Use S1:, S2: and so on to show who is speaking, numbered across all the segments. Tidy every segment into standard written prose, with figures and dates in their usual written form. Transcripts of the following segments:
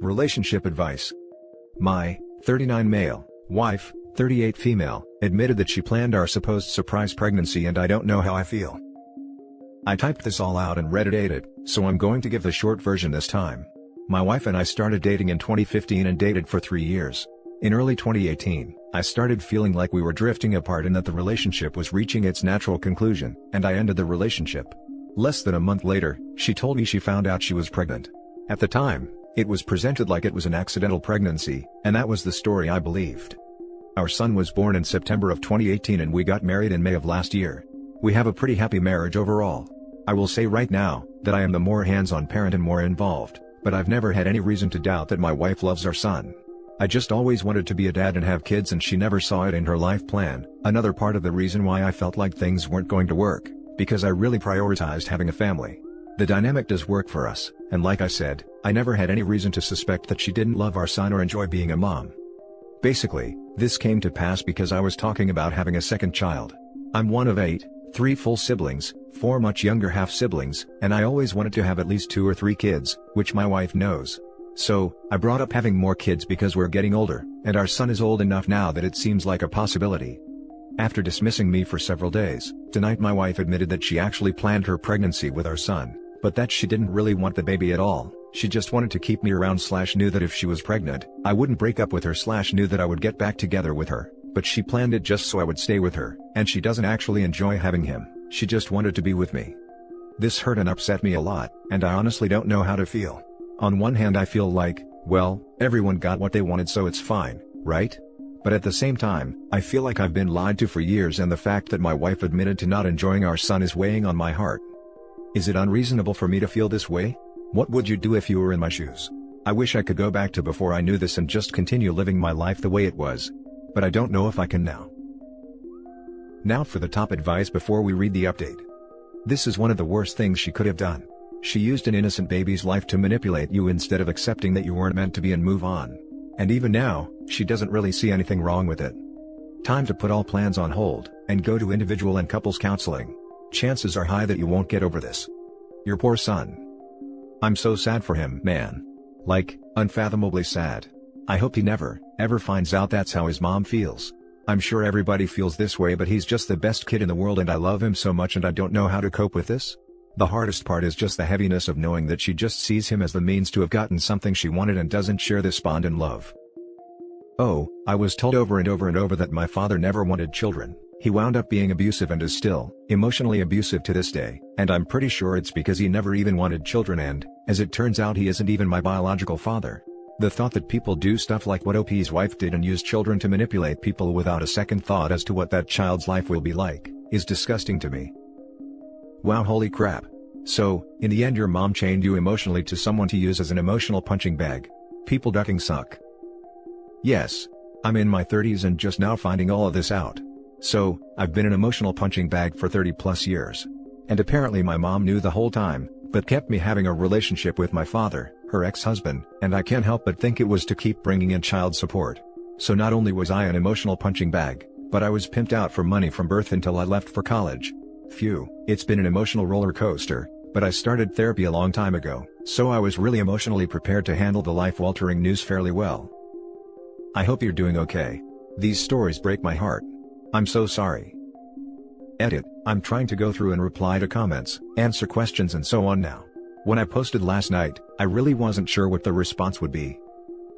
S1: Relationship advice. My 39 male wife, 38 female, admitted that she planned our supposed surprise pregnancy, and I don't know how I feel. I typed this all out and read it, so I'm going to give the short version this time. My wife and I started dating in 2015 and dated for 3 years. In early 2018, I started feeling like we were drifting apart and that the relationship was reaching its natural conclusion, and I ended the relationship. Less than a month later, she told me she found out she was pregnant. At the time, it was presented like it was an accidental pregnancy, and that was the story I believed. Our son was born in September of 2018 and we got married in May of last year. We have a pretty happy marriage overall. I will say right now, that I am the more hands-on parent and more involved, but I've never had any reason to doubt that my wife loves our son. I just always wanted to be a dad and have kids, and she never saw it in her life plan. Another part of the reason why I felt like things weren't going to work, because I really prioritized having a family. The dynamic does work for us, and like I said, I never had any reason to suspect that she didn't love our son or enjoy being a mom. Basically, this came to pass because I was talking about having a second child. I'm one of 8, 3 full siblings, 4 much younger half-siblings, and I always wanted to have at least 2 or 3 kids, which my wife knows. So, I brought up having more kids because we're getting older, and our son is old enough now that it seems like a possibility. After dismissing me for several days, tonight my wife admitted that she actually planned her pregnancy with our son, but that she didn't really want the baby at all. She just wanted to keep me around / knew that if she was pregnant, I wouldn't break up with her / knew that I would get back together with her, but she planned it just so I would stay with her, and she doesn't actually enjoy having him, she just wanted to be with me. This hurt and upset me a lot, and I honestly don't know how to feel. On one hand I feel like, well, everyone got what they wanted so it's fine, right? But at the same time, I feel like I've been lied to for years, and the fact that my wife admitted to not enjoying our son is weighing on my heart. Is it unreasonable for me to feel this way? What would you do if you were in my shoes? I wish I could go back to before I knew this and just continue living my life the way it was. But I don't know if I can now. Now for the top advice before we read the update. This is one of the worst things she could have done. She used an innocent baby's life to manipulate you instead of accepting that you weren't meant to be and move on. And even now, she doesn't really see anything wrong with it. Time to put all plans on hold, and go to individual and couples counseling. Chances are high that you won't get over this. Your poor son. I'm so sad for him, man. Like, unfathomably sad. I hope he never, ever finds out that's how his mom feels. I'm sure everybody feels this way, but he's just the best kid in the world and I love him so much and I don't know how to cope with this. The hardest part is just the heaviness of knowing that she just sees him as the means to have gotten something she wanted and doesn't share this bond and love. Oh, I was told over and over and over that my father never wanted children. He wound up being abusive and is still, emotionally abusive to this day, and I'm pretty sure it's because he never even wanted children and, as it turns out, he isn't even my biological father. The thought that people do stuff like what OP's wife did and use children to manipulate people without a second thought as to what that child's life will be like, is disgusting to me. Wow, holy crap. So, in the end your mom chained you emotionally to someone to use as an emotional punching bag. People ducking suck. Yes. I'm in my 30s and just now finding all of this out. So, I've been an emotional punching bag for 30+ years. And apparently my mom knew the whole time, but kept me having a relationship with my father, her ex-husband, and I can't help but think it was to keep bringing in child support. So not only was I an emotional punching bag, but I was pimped out for money from birth until I left for college. Phew, it's been an emotional roller coaster, but I started therapy a long time ago, so I was really emotionally prepared to handle the life-altering news fairly well. I hope you're doing okay. These stories break my heart. I'm so sorry. Edit, I'm trying to go through and reply to comments, answer questions and so on now. When I posted last night, I really wasn't sure what the response would be.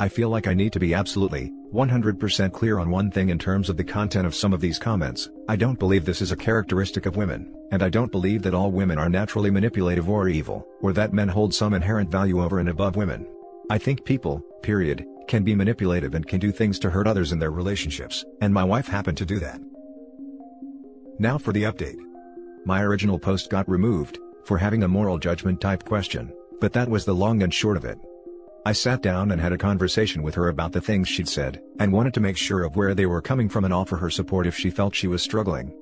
S1: I feel like I need to be absolutely, 100% clear on one thing in terms of the content of some of these comments. I don't believe this is a characteristic of women, and I don't believe that all women are naturally manipulative or evil, or that men hold some inherent value over and above women. I think people, period, can be manipulative and can do things to hurt others in their relationships, and my wife happened to do that. Now for the update. My original post got removed, for having a moral judgment type question, but that was the long and short of it. I sat down and had a conversation with her about the things she'd said, and wanted to make sure of where they were coming from and offer her support if she felt she was struggling.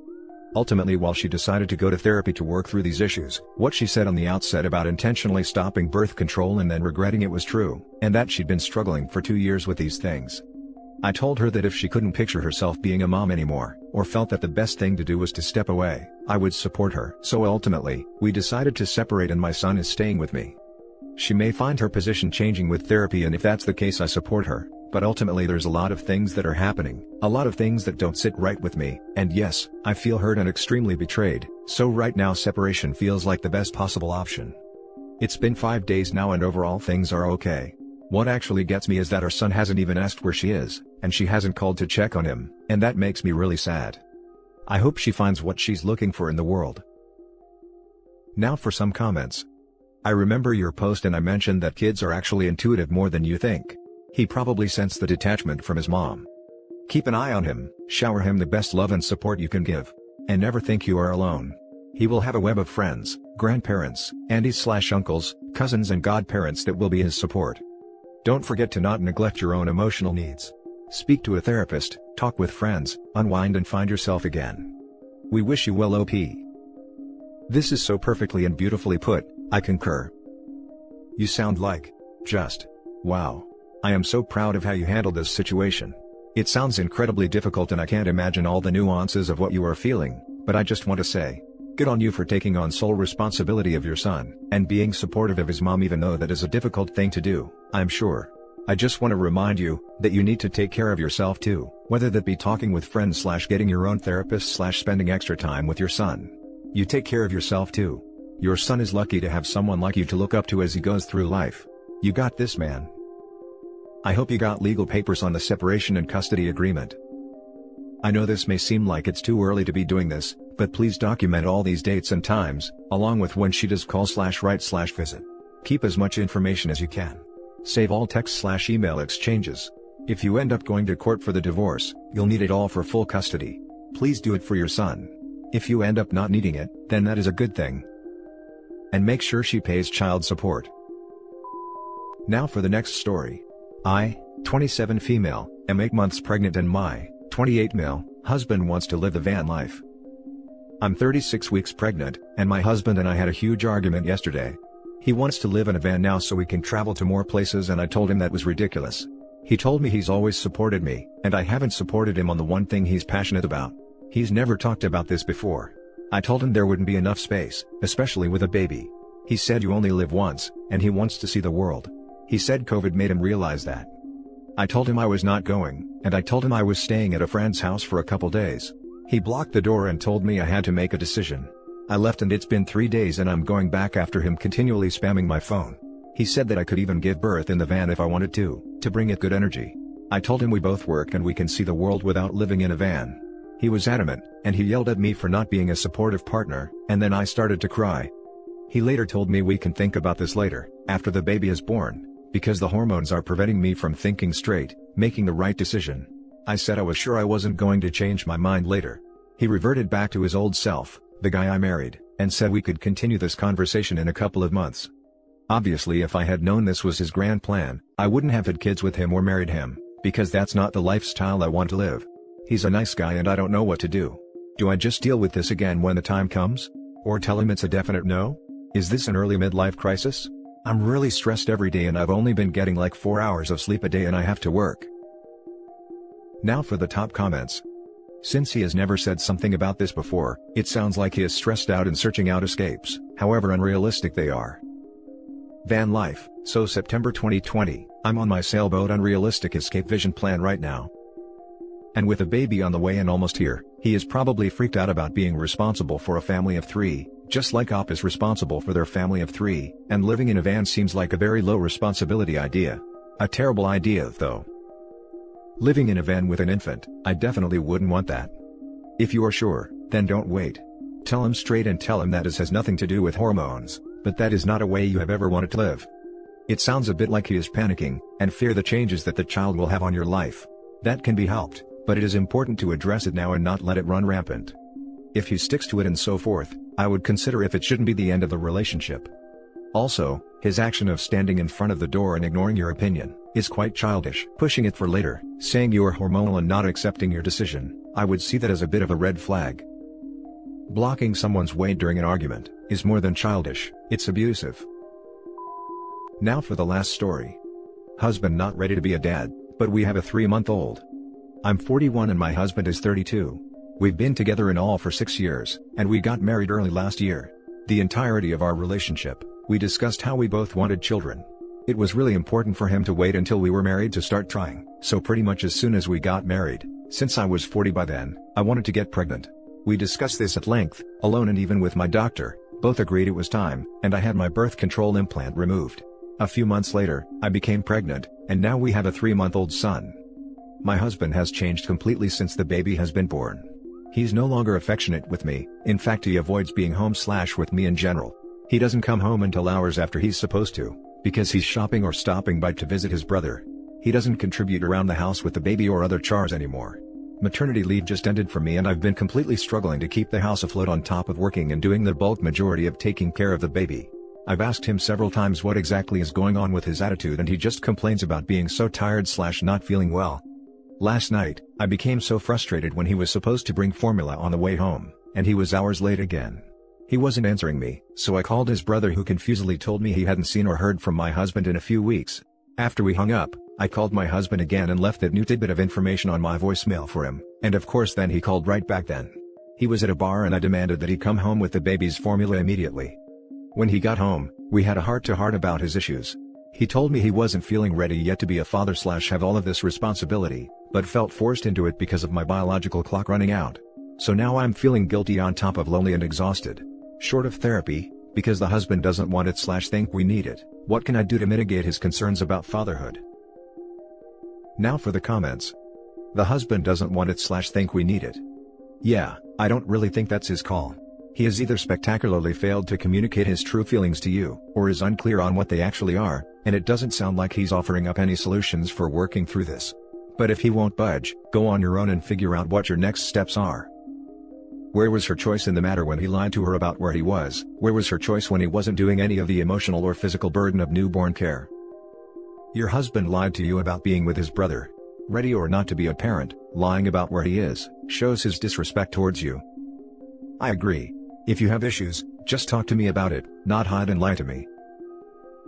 S1: Ultimately, while she decided to go to therapy to work through these issues, what she said on the outset about intentionally stopping birth control and then regretting it was true, and that she'd been struggling for 2 years with these things. I told her that if she couldn't picture herself being a mom anymore, or felt that the best thing to do was to step away, I would support her. So ultimately, we decided to separate and my son is staying with me. She may find her position changing with therapy, and if that's the case I support her, but ultimately there's a lot of things that are happening, a lot of things that don't sit right with me, and yes, I feel hurt and extremely betrayed, so right now separation feels like the best possible option. It's been 5 days now and overall things are okay. What actually gets me is that our son hasn't even asked where she is, and she hasn't called to check on him, and that makes me really sad. I hope she finds what she's looking for in the world. Now for some comments. I remember your post and I mentioned that kids are actually intuitive more than you think. He probably sensed the detachment from his mom. Keep an eye on him, shower him the best love and support you can give. And never think you are alone. He will have a web of friends, grandparents, aunties/uncles, cousins and godparents that will be his support. Don't forget to not neglect your own emotional needs. Speak to a therapist, talk with friends, unwind and find yourself again. We wish you well, OP. This is so perfectly and beautifully put, I concur. You sound like, just, wow. I am so proud of how you handled this situation. It sounds incredibly difficult and I can't imagine all the nuances of what you are feeling, but I just want to say, good on you for taking on sole responsibility of your son, and being supportive of his mom even though that is a difficult thing to do, I'm sure. I just want to remind you, that you need to take care of yourself too, whether that be talking with friends/getting your own therapist/spending extra time with your son. You take care of yourself too. Your son is lucky to have someone like you to look up to as he goes through life. You got this, man. I hope you got legal papers on the separation and custody agreement. I know this may seem like it's too early to be doing this, but please document all these dates and times, along with when she does call/write/visit. Keep as much information as you can. Save all text/email exchanges. If you end up going to court for the divorce, you'll need it all for full custody. Please do it for your son. If you end up not needing it, then that is a good thing. And make sure she pays child support. Now for the next story. I, 27 female, am 8 months pregnant and my, 28 male, husband wants to live the van life. I'm 36 weeks pregnant, and my husband and I had a huge argument yesterday. He wants to live in a van now so we can travel to more places and I told him that was ridiculous. He told me he's always supported me, and I haven't supported him on the one thing he's passionate about. He's never talked about this before. I told him there wouldn't be enough space, especially with a baby. He said you only live once, and he wants to see the world. He said COVID made him realize that. I told him I was not going, and I told him I was staying at a friend's house for a couple days. He blocked the door and told me I had to make a decision. I left and it's been 3 days and I'm going back after him continually spamming my phone. He said that I could even give birth in the van if I wanted to bring it good energy. I told him we both work and we can see the world without living in a van. He was adamant, and he yelled at me for not being a supportive partner, and then I started to cry. He later told me we can think about this later, after the baby is born, because the hormones are preventing me from thinking straight, making the right decision. I said I was sure I wasn't going to change my mind later. He reverted back to his old self, the guy I married, and said we could continue this conversation in a couple of months. Obviously if I had known this was his grand plan, I wouldn't have had kids with him or married him, because that's not the lifestyle I want to live. He's a nice guy and I don't know what to do. Do I just deal with this again when the time comes? Or tell him it's a definite no? Is this an early midlife crisis? I'm really stressed every day and I've only been getting like 4 hours of sleep a day and I have to work. Now for the top comments. Since he has never said something about this before, it sounds like he is stressed out and searching out escapes, however unrealistic they are. Van life, so September 2020, I'm on my sailboat unrealistic escape vision plan right now. And with a baby on the way and almost here, he is probably freaked out about being responsible for a family of 3, just like Op is responsible for their family of 3, and living in a van seems like a very low responsibility idea. A terrible idea though. Living in a van with an infant, I definitely wouldn't want that. If you are sure, then don't wait. Tell him straight and tell him that it has nothing to do with hormones, but that is not a way you have ever wanted to live. It sounds a bit like he is panicking, and fear the changes that the child will have on your life. That can be helped, but it is important to address it now and not let it run rampant. If he sticks to it and so forth, I would consider if it shouldn't be the end of the relationship. Also, his action of standing in front of the door and ignoring your opinion is quite childish. Pushing it for later, saying you are hormonal and not accepting your decision, I would see that as a bit of a red flag. Blocking someone's way during an argument is more than childish, it's abusive. Now for the last story. Husband not ready to be a dad, but we have a 3-month-old. I'm 41 and my husband is 32. We've been together in all for 6 years, and we got married early last year. The entirety of our relationship, we discussed how we both wanted children. It was really important for him to wait until we were married to start trying, so pretty much as soon as we got married, since I was 40 by then, I wanted to get pregnant. We discussed this at length, alone and even with my doctor, both agreed it was time, and I had my birth control implant removed. A few months later, I became pregnant, and now we have a 3-month-old son. My husband has changed completely since the baby has been born. He's no longer affectionate with me, in fact he avoids being home/with me in general. He doesn't come home until hours after he's supposed to, because he's shopping or stopping by to visit his brother. He doesn't contribute around the house with the baby or other chores anymore. Maternity leave just ended for me and I've been completely struggling to keep the house afloat on top of working and doing the bulk majority of taking care of the baby. I've asked him several times what exactly is going on with his attitude and he just complains about being so tired/not feeling well. Last night, I became so frustrated when he was supposed to bring formula on the way home, and he was hours late again. He wasn't answering me, so I called his brother who confusedly told me he hadn't seen or heard from my husband in a few weeks. After we hung up, I called my husband again and left that new tidbit of information on my voicemail for him, and of course then he called right back then. He was at a bar and I demanded that he come home with the baby's formula immediately. When he got home, we had a heart-to-heart about his issues. He told me he wasn't feeling ready yet to be a father/have all of this responsibility, but felt forced into it because of my biological clock running out. So now I'm feeling guilty on top of lonely and exhausted. Short of therapy, because the husband doesn't want it/think we need it, what can I do to mitigate his concerns about fatherhood? Now for the comments. The husband doesn't want it/think we need it. Yeah, I don't really think that's his call. He has either spectacularly failed to communicate his true feelings to you, or is unclear on what they actually are, and it doesn't sound like he's offering up any solutions for working through this. But if he won't budge, go on your own and figure out what your next steps are. Where was her choice in the matter when he lied to her about where he was? Where was her choice when he wasn't doing any of the emotional or physical burden of newborn care? Your husband lied to you about being with his brother. Ready or not to be a parent, lying about where he is, shows his disrespect towards you. I agree. If you have issues, just talk to me about it, not hide and lie to me.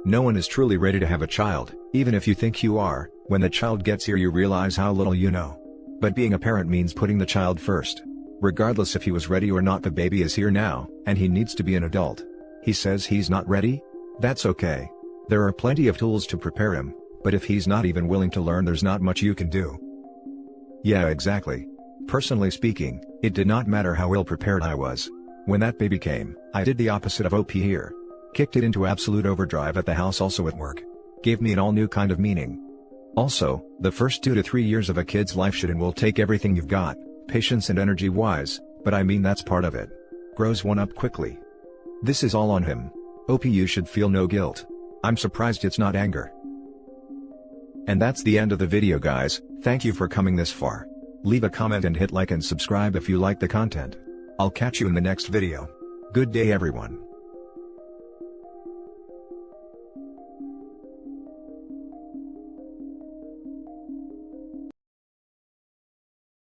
S1: No one is truly ready to have a child, even if you think you are. When the child gets here you realize how little you know. But being a parent means putting the child first. Regardless if he was ready or not, the baby is here now, and he needs to be an adult. He says he's not ready? That's okay. There are plenty of tools to prepare him, but if he's not even willing to learn, there's not much you can do. Yeah, exactly. Personally speaking, it did not matter how ill prepared I was. When that baby came, I did the opposite of OP here. Kicked it into absolute overdrive at the house, also at work. Gave me an all new kind of meaning. Also, the first 2 to 3 years of a kid's life should and will take everything you've got, patience and energy wise, but I mean that's part of it. Grows one up quickly. This is all on him. OP, you should feel no guilt. I'm surprised it's not anger. And that's the end of the video, guys. Thank you for coming this far. Leave a comment and hit like and subscribe if you like the content. I'll catch you in the next video. Good day everyone.